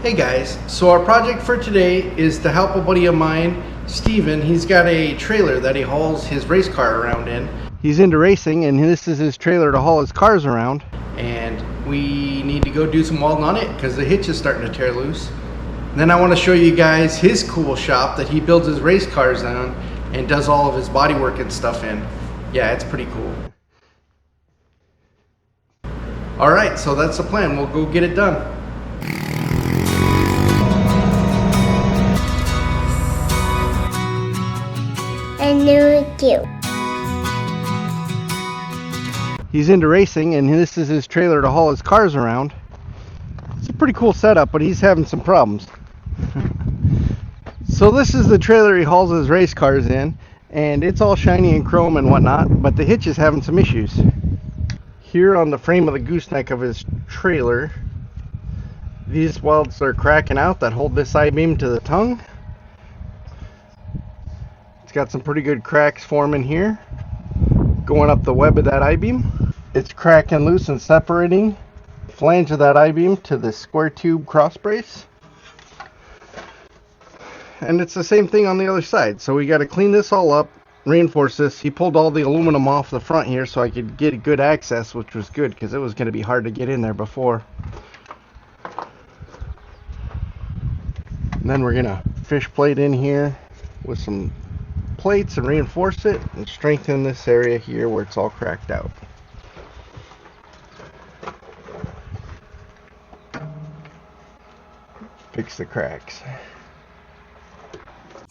Hey guys, so our project for today is to help a buddy of mine, Steven. He's got a trailer that he hauls his race car around in. He's into racing and this is his trailer to haul his cars around. And we need to go do some welding on it because the hitch is starting to tear loose. And then I want to show you guys his cool shop that he builds his race cars on and does all of his bodywork and stuff in. Yeah, it's pretty cool. Alright, so that's the plan. We'll go get it done. He's into racing and this is his trailer to haul his cars around. It's a pretty cool setup, but he's having some problems. So this is the trailer he hauls his race cars in, and it's all shiny and chrome and whatnot, but the hitch is having some issues. Here on the frame of the gooseneck of his trailer, these welds are cracking out that hold this I-beam to the tongue. It's got some pretty good cracks forming here, going up the web of that I-beam. It's cracking loose and separating the flange of that I-beam to the square tube cross brace. And it's the same thing on the other side. So we got to clean this all up, reinforce this. He pulled all the aluminum off the front here so I could get good access, which was good because it was going to be hard to get in there before. And then we're going to fish plate in here with some plates and reinforce it and strengthen this area here where it's all cracked out. Fix the cracks.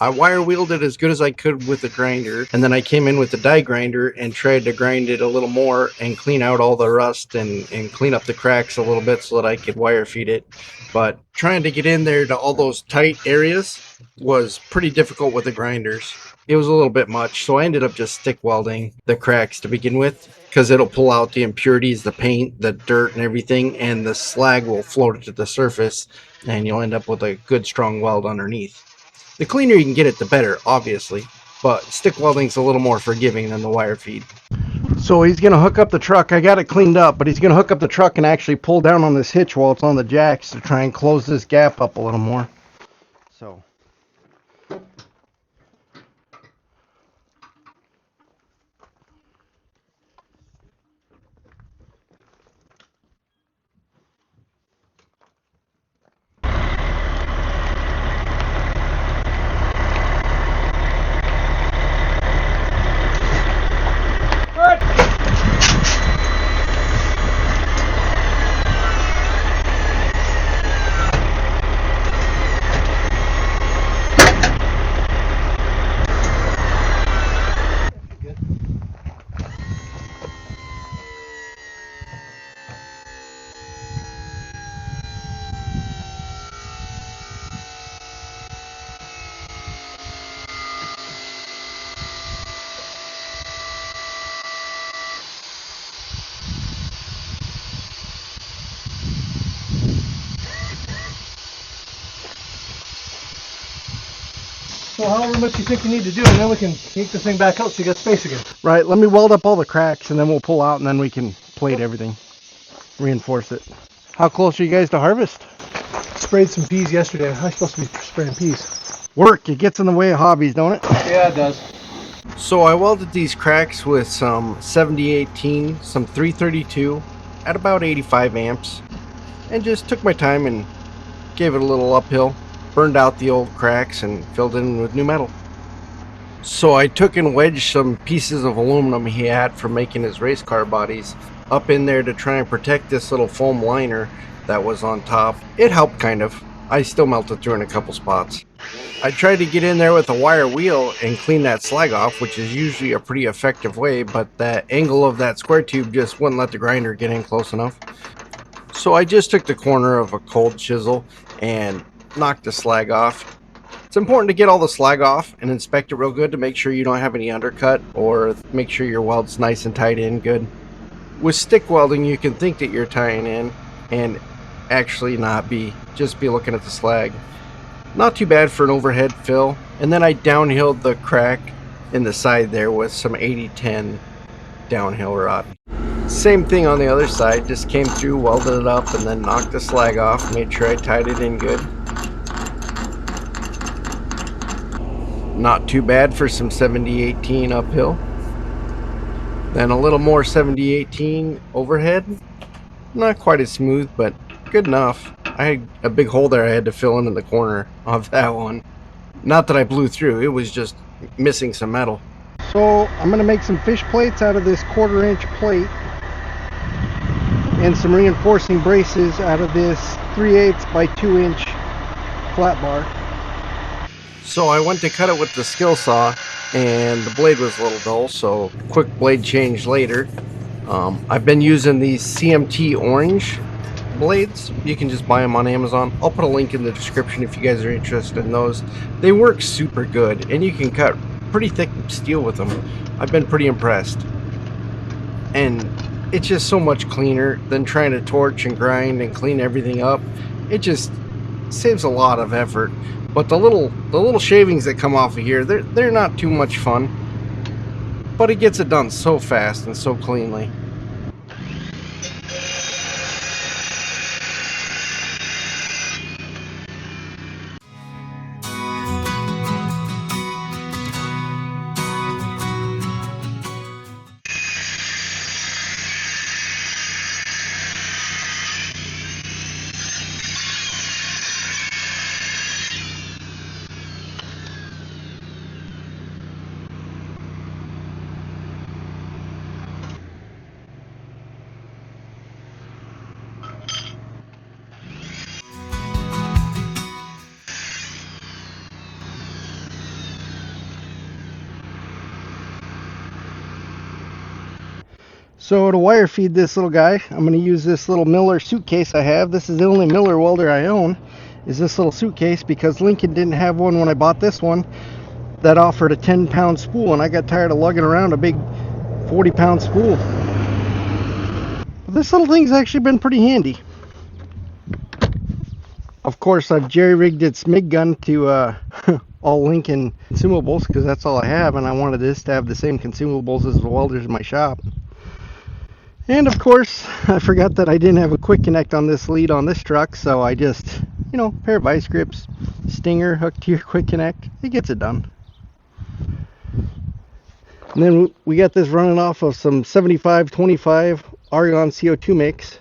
I wire wheeled it as good as I could with the grinder, and then I came in with the die grinder and tried to grind it a little more and clean out all the rust and clean up the cracks a little bit so that I could wire feed it. But trying to get in there to all those tight areas was pretty difficult with the grinders. It was a little bit much, so I ended up just stick welding the cracks to begin with because it'll pull out the impurities, the paint, the dirt and everything, and the slag will float it to the surface and you'll end up with a good strong weld underneath. The cleaner you can get it, the better, obviously, but stick welding's a little more forgiving than the wire feed. So he's going to hook up the truck. I got it cleaned up, but he's going to hook up the truck and actually pull down on this hitch while it's on the jacks to try and close this gap up a little more. So however much you think you need to do, and then we can yank this thing back out so you got space again. Right, let me weld up all the cracks and then we'll pull out and then we can plate everything, reinforce it. How close are you guys to harvest? Sprayed some peas yesterday. I'm supposed to be spraying peas. Work, it gets in the way of hobbies, don't it? Yeah, it does. So I welded these cracks with some 7018, some 332 at about 85 amps and just took my time and gave it a little uphill. Burned out the old cracks and filled in with new metal. So I took and wedged some pieces of aluminum he had from making his race car bodies up in there to try and protect this little foam liner that was on top. It helped kind of. I still melted through in a couple spots. I tried to get in there with a wire wheel and clean that slag off, which is usually a pretty effective way, but that angle of that square tube just wouldn't let the grinder get in close enough. So I just took the corner of a cold chisel and knock the slag off. It's important to get all the slag off and inspect it real good to make sure you don't have any undercut or make sure your weld's nice and tight in good. With stick welding you can think that you're tying in and actually not be, just be looking at the slag. Not too bad for an overhead fill. And then I downhilled the crack in the side there with some 8010 downhill rod. Same thing on the other side, just came through, welded it up, and then knocked the slag off, made sure I tied it in good. Not too bad for some 70/18 uphill. Then a little more 70/18 overhead. Not quite as smooth, but good enough. I had a big hole there I had to fill in the corner of that one. Not that I blew through, it was just missing some metal. So I'm going to make some fish plates out of this 1/4 inch plate and some reinforcing braces out of this 3/8 by 2 inch flat bar. So I went to cut it with the skill saw and the blade was a little dull, so quick blade change later. I've been using these CMT orange blades. You can just buy them on Amazon. I'll put a link in the description if you guys are interested in those. They work super good and you can cut pretty thick steel with them. I've been pretty impressed. And it's just so much cleaner than trying to torch and grind and clean everything up. It just saves a lot of effort. But the little shavings that come off of here, they're not too much fun. But it gets it done so fast and so cleanly. So to wire feed this little guy, I'm going to use this little Miller suitcase I have. This is the only Miller welder I own, is this little suitcase, because Lincoln didn't have one when I bought this one that offered a 10-pound spool, and I got tired of lugging around a big 40-pound spool. But this little thing's actually been pretty handy. Of course, I've jerry-rigged its MIG gun to all Lincoln consumables, because that's all I have, and I wanted this to have the same consumables as the welders in my shop. And of course, I forgot that I didn't have a quick connect on this lead on this truck, so I just, pair of vice grips, stinger hooked to your quick connect. It gets it done. And then we got this running off of some 75-25 argon CO2 mix.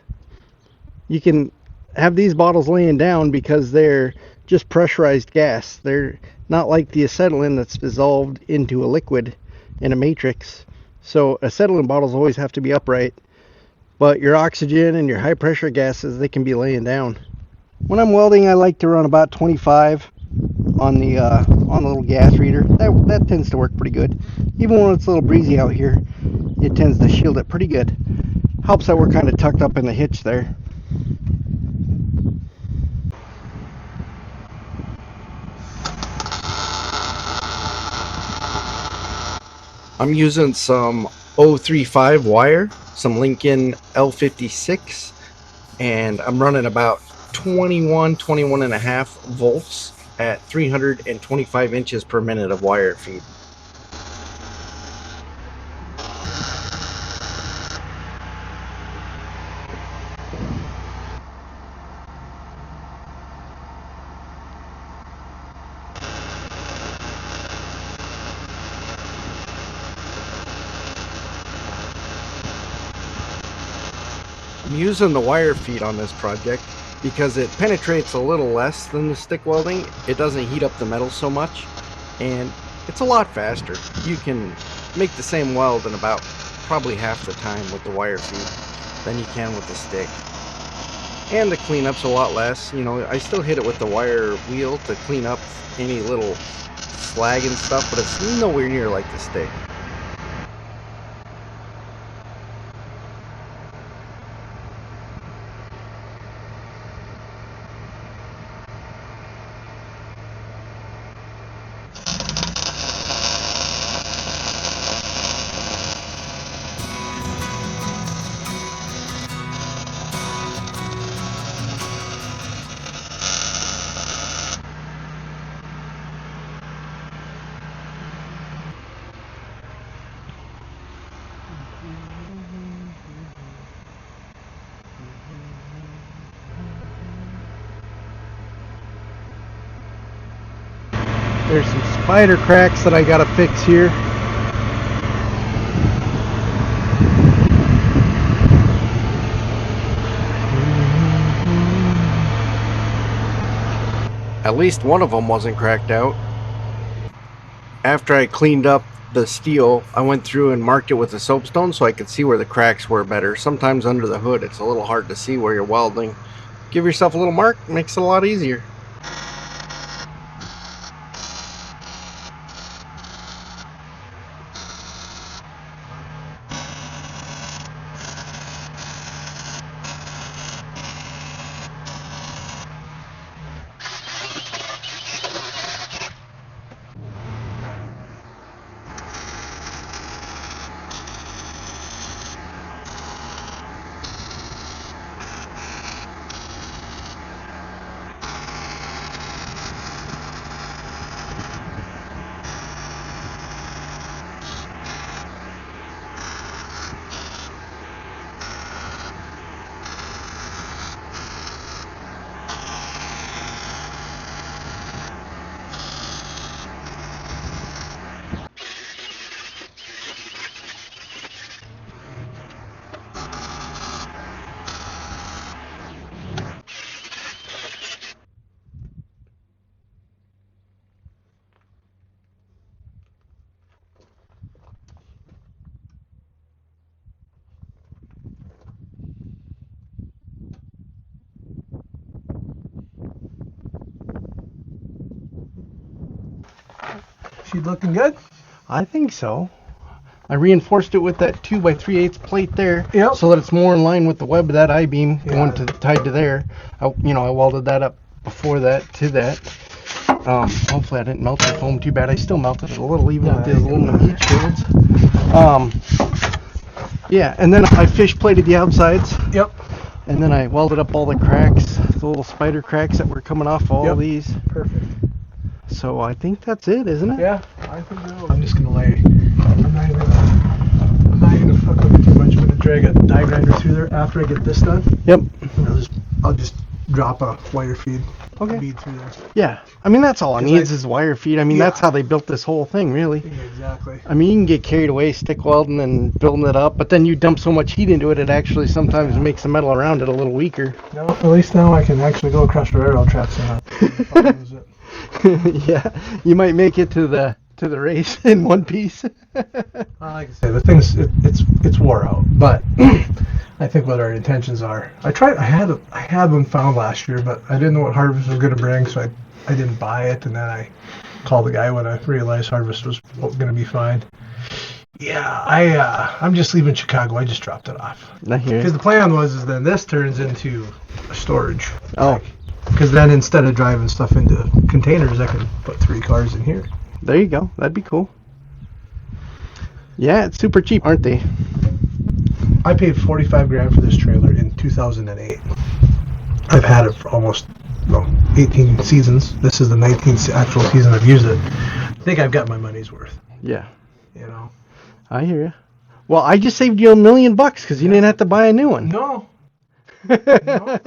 You can have these bottles laying down because they're just pressurized gas. They're not like the acetylene that's dissolved into a liquid in a matrix. So acetylene bottles always have to be upright. But your oxygen and your high pressure gases, they can be laying down. When I'm welding, I like to run about 25 on the little gas reader. That tends to work pretty good. Even when it's a little breezy out here, it tends to shield it pretty good. Helps that we're kind of tucked up in the hitch there. I'm using some 035 wire, some Lincoln L56, and I'm running about 21 and a half volts at 325 inches per minute of wire feed. I'm using the wire feed on this project because it penetrates a little less than the stick welding. It doesn't heat up the metal so much, and it's a lot faster. You can make the same weld in about probably half the time with the wire feed than you can with the stick. And the cleanup's a lot less. I still hit it with the wire wheel to clean up any little slag and stuff, but it's nowhere near like the stick. There's some spider cracks that I gotta fix here. At least one of them wasn't cracked out. After I cleaned up the steel, I went through and marked it with a soapstone so I could see where the cracks were better. Sometimes under the hood it's a little hard to see where you're welding. Give yourself a little mark, makes it a lot easier. She looking good? I think so. I reinforced it with that 2 by 3/8 plate there, Yep. so that it's more in line with the web of that I-beam going Yeah. tied to there. I welded that up before that to that. Hopefully I didn't melt the foam too bad. I still melted it a little even with the aluminum heat shields. Yeah, and then I fish plated the outsides. Yep. And then I welded up all the cracks, the little spider cracks that were coming off all these. Perfect. So I think that's it, isn't it? Yeah, I think so. I'm just gonna lay. I'm not gonna fuck with it too much. I'm gonna drag a die grinder through there after I get this done. Yep. And I'll just drop a wire feed bead through there. Yeah. I mean, that's all it 'Cause needs is wire feed. I mean, that's how they built this whole thing, really. Yeah, exactly. I mean, you can get carried away stick welding and building it up, but then you dump so much heat into it, it actually sometimes makes the metal around it a little weaker. No, at least now I can actually go across the railroad tracks and not lose it. Yeah, you might make it to the race in one piece. Like I say, the thing's it's wore out, but I think what our intentions are. I had one found last year, but I didn't know what harvest was going to bring, so I didn't buy it, and then I called the guy when I realized harvest was going to be fine. Yeah, I'm just leaving Chicago. I just dropped it off because the plan was then this turns into a storage. Oh. Because then instead of driving stuff into containers, I can put 3 cars in here. There you go. That'd be cool. Yeah, it's super cheap, aren't they? I paid $45,000 for this trailer in 2008. I've had it for almost 18 seasons. This is the 19th actual season I've used it. I think I've got my money's worth. Yeah. You know. I hear you. Well, I just saved you $1 million because you didn't have to buy a new one. No. No.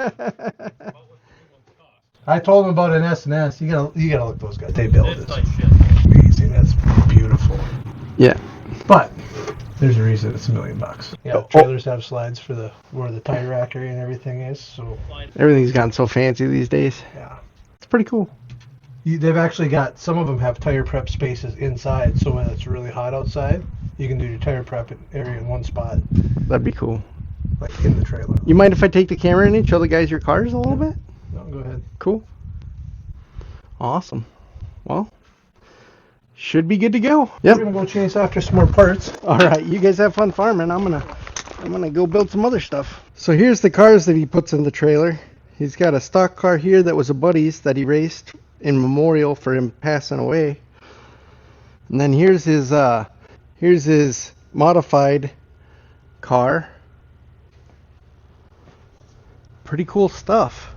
I told him about an S&S. You gotta look those guys. They build this. Amazing. That's beautiful. Yeah. But there's a reason it's $1 million. Yeah. Trailers have slides for where the tire rack area and everything is. So everything's gotten so fancy these days. Yeah. It's pretty cool. They've actually got some of them have tire prep spaces inside. So when it's really hot outside, you can do your tire prep area in one spot. That'd be cool. Like in the trailer. You mind if I take the camera in and show the guys your cars a little bit? No, go ahead. Cool. Awesome. Well, should be good to go. Yep. We're gonna go chase after some more parts. All right, you guys have fun farming. I'm gonna go build some other stuff. So here's the cars that he puts in the trailer. He's got a stock car here that was a buddy's that he raced in memorial for him passing away. And then here's his modified car. Pretty cool stuff.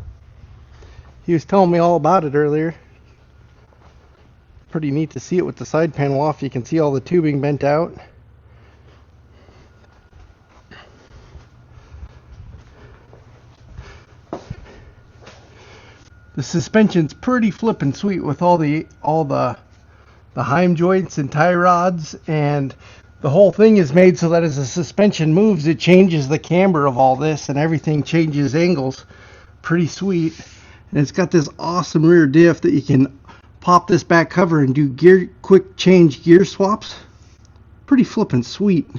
He was telling me all about it earlier. Pretty neat to see it with the side panel off. You can see all the tubing bent out. The suspension's pretty flippin' sweet with all the the heim joints and tie rods, and the whole thing is made so that as the suspension moves, it changes the camber of all this, and everything changes angles. Pretty sweet. And it's got this awesome rear diff that you can pop this back cover and do quick change gear swaps. Pretty flippin' sweet.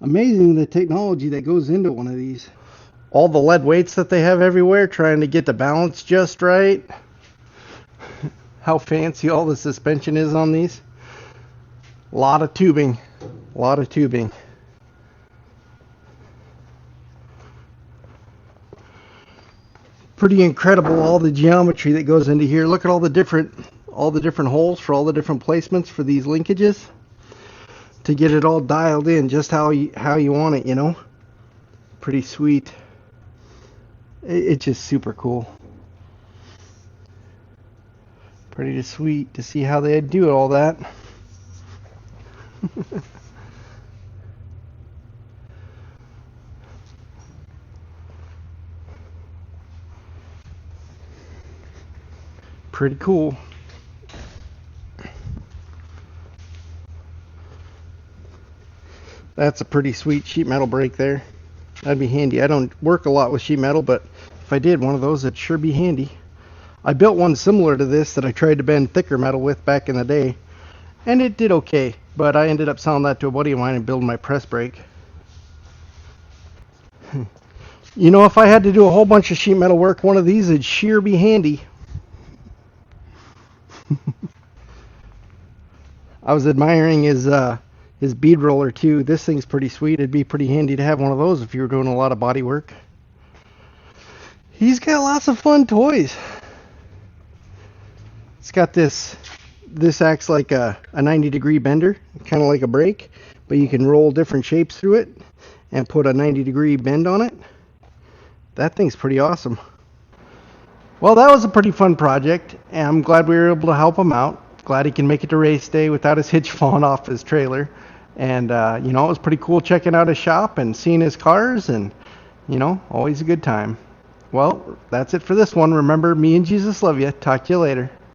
Amazing the technology that goes into one of these. All the lead weights that they have everywhere, trying to get the balance just right. How fancy all the suspension is on these. A lot of tubing. A lot of tubing. Pretty incredible, all the geometry that goes into here. Look at all the different holes for all the different placements for these linkages, to get it all dialed in just how you want it, you know. Pretty sweet. It's just super cool. Pretty sweet to see how they do all that. Pretty cool. That's a pretty sweet sheet metal brake there. That'd be handy. I don't work a lot with sheet metal, but if I did one of those, it'd sure be handy. I built one similar to this that I tried to bend thicker metal with back in the day, and it did okay, but I ended up selling that to a buddy of mine and building my press brake. You know, if I had to do a whole bunch of sheet metal work, one of these would sure be handy. I was admiring his bead roller too. This thing's pretty sweet. It'd be pretty handy to have one of those if you were doing a lot of body work. He's got lots of fun toys. It's got this acts like a 90-degree bender, kind of like a brake, but you can roll different shapes through it and put a 90-degree bend on it. That thing's pretty awesome. Well, that was a pretty fun project, and I'm glad we were able to help him out. Glad he can make it to race day without his hitch falling off his trailer. And, you know, it was pretty cool checking out his shop and seeing his cars, and, you know, always a good time. Well, that's it for this one. Remember, me and Jesus love you. Talk to you later.